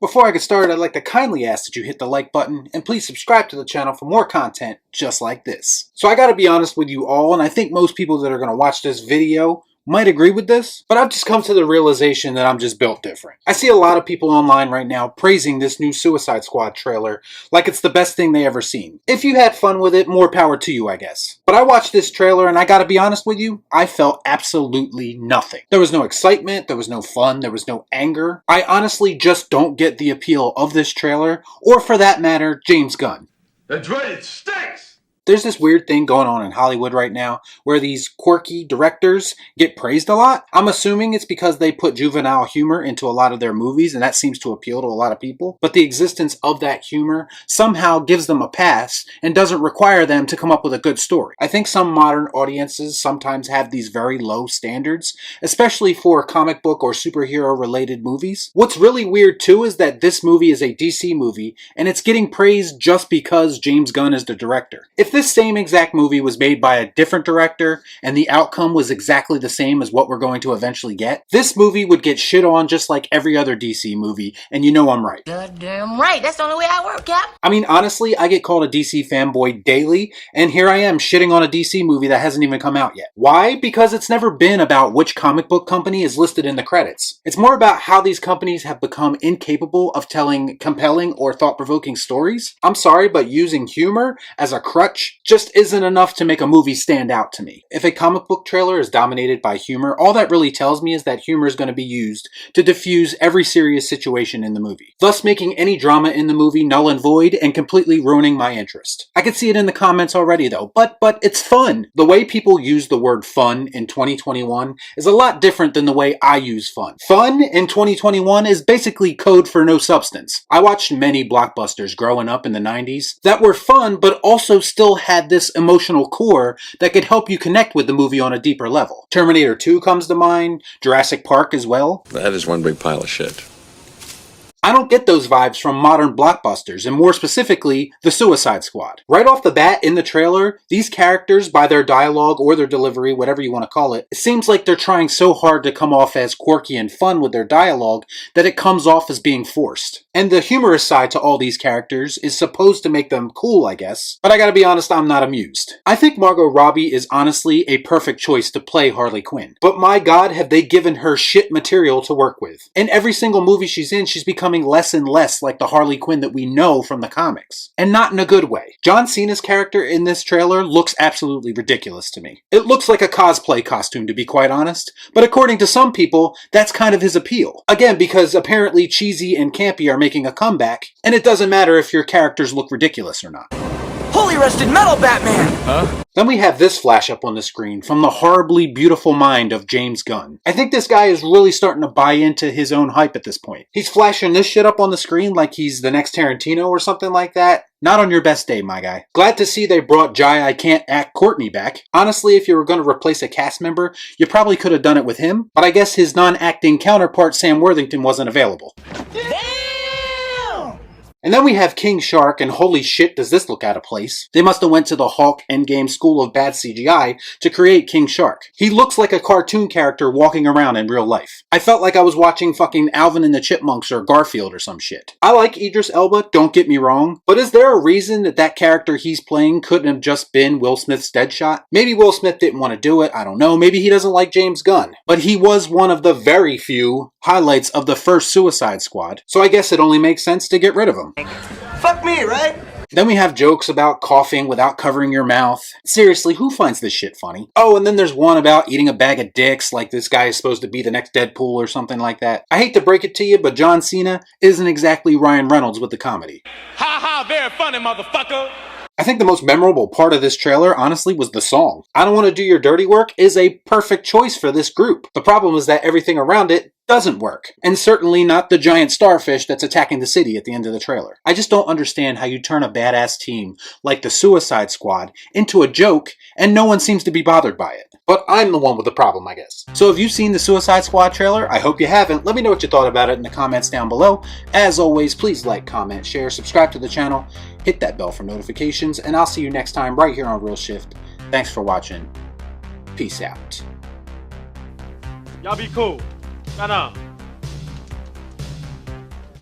Before I get started, I'd like to kindly ask that you hit the like button and please subscribe to the channel for more content just like this. So I gotta be honest with you all, and I think most people that are gonna watch this video might agree with this, but I've just come to the realization that I'm just built different. I see a lot of people online right now praising this new Suicide Squad trailer like it's the best thing they ever seen. If you had fun with it, more power to you, I guess. But I watched this trailer and I gotta be honest with you, I felt absolutely nothing. There was no excitement, there was no fun, there was no anger. I honestly just don't get the appeal of this trailer, or for that matter, James Gunn. That's right, it stinks! There's this weird thing going on in Hollywood right now where these quirky directors get praised a lot. I'm assuming it's because they put juvenile humor into a lot of their movies and that seems to appeal to a lot of people. But the existence of that humor somehow gives them a pass and doesn't require them to come up with a good story. I think some modern audiences sometimes have these very low standards, especially for comic book or superhero related movies. What's really weird too is that this movie is a DC movie and it's getting praised just because James Gunn is the director. If this same exact movie was made by a different director and the outcome was exactly the same as what we're going to eventually get, this movie would get shit on just like every other DC movie, and you know I'm right. Goddamn right, that's the only way I work, Cap. I mean, honestly, I get called a DC fanboy daily, and here I am shitting on a DC movie that hasn't even come out yet. Why? Because it's never been about which comic book company is listed in the credits. It's more about how these companies have become incapable of telling compelling or thought-provoking stories. I'm sorry, but using humor as a crutch just isn't enough to make a movie stand out to me. If a comic book trailer is dominated by humor, all that really tells me is that humor is going to be used to diffuse every serious situation in the movie, thus making any drama in the movie null and void and completely ruining my interest. I can see it in the comments already though, but it's fun. The way people use the word fun in 2021 is a lot different than the way I use fun. Fun in 2021 is basically code for no substance. I watched many blockbusters growing up in the 90s that were fun but also still had this emotional core that could help you connect with the movie on a deeper level. Terminator 2 comes to mind, Jurassic Park as well. That is one big pile of shit. I don't get those vibes from modern blockbusters, and more specifically, the Suicide Squad. Right off the bat in the trailer, these characters, by their dialogue or their delivery, whatever you want to call it, it seems like they're trying so hard to come off as quirky and fun with their dialogue that it comes off as being forced. And the humorous side to all these characters is supposed to make them cool, I guess, but I gotta be honest, I'm not amused. I think Margot Robbie is honestly a perfect choice to play Harley Quinn, but my god, have they given her shit material to work with. In every single movie she's in, she's becoming less and less like the Harley Quinn that we know from the comics. And not in a good way. John Cena's character in this trailer looks absolutely ridiculous to me. It looks like a cosplay costume, to be quite honest, but according to some people, that's kind of his appeal. Again, because apparently cheesy and campy are making a comeback, and it doesn't matter if your characters look ridiculous or not. Holy rusted metal, Batman! Huh? Then we have this flash up on the screen from the horribly beautiful mind of James Gunn. I think this guy is really starting to buy into his own hype at this point. He's flashing this shit up on the screen like he's the next Tarantino or something like that. Not on your best day, my guy. Glad to see they brought Jai I Can't Act Courtney back. Honestly, if you were going to replace a cast member, you probably could have done it with him, but I guess his non-acting counterpart Sam Worthington wasn't available. And then we have King Shark, and holy shit does this look out of place. They must have went to the Hulk Endgame School of Bad CGI to create King Shark. He looks like a cartoon character walking around in real life. I felt like I was watching fucking Alvin and the Chipmunks or Garfield or some shit. I like Idris Elba, don't get me wrong, but is there a reason that that character he's playing couldn't have just been Will Smith's Deadshot? Maybe Will Smith didn't want to do it, I don't know, maybe he doesn't like James Gunn. But he was one of the very few highlights of the first Suicide Squad, so I guess it only makes sense to get rid of him. Fuck me, right? Then we have jokes about coughing without covering your mouth. Seriously, who finds this shit funny? Oh, and then there's one about eating a bag of dicks, like this guy is supposed to be the next Deadpool or something like that. I hate to break it to you, but John Cena isn't exactly Ryan Reynolds with the comedy. Ha ha, very funny, motherfucker! I think the most memorable part of this trailer, honestly, was the song. I Don't Want to Do Your Dirty Work is a perfect choice for this group. The problem is that everything around it doesn't work, and certainly not the giant starfish that's attacking the city at the end of the trailer. I just don't understand how you turn a badass team like the Suicide Squad into a joke and no one seems to be bothered by it. But I'm the one with the problem, I guess. So have you seen the Suicide Squad trailer? I hope you haven't. Let me know what you thought about it in the comments down below. As always, please like, comment, share, subscribe to the channel, hit that bell for notifications, and I'll see you next time right here on Real Shift. Thanks for watching. Peace out. Y'all be cool. Shut up.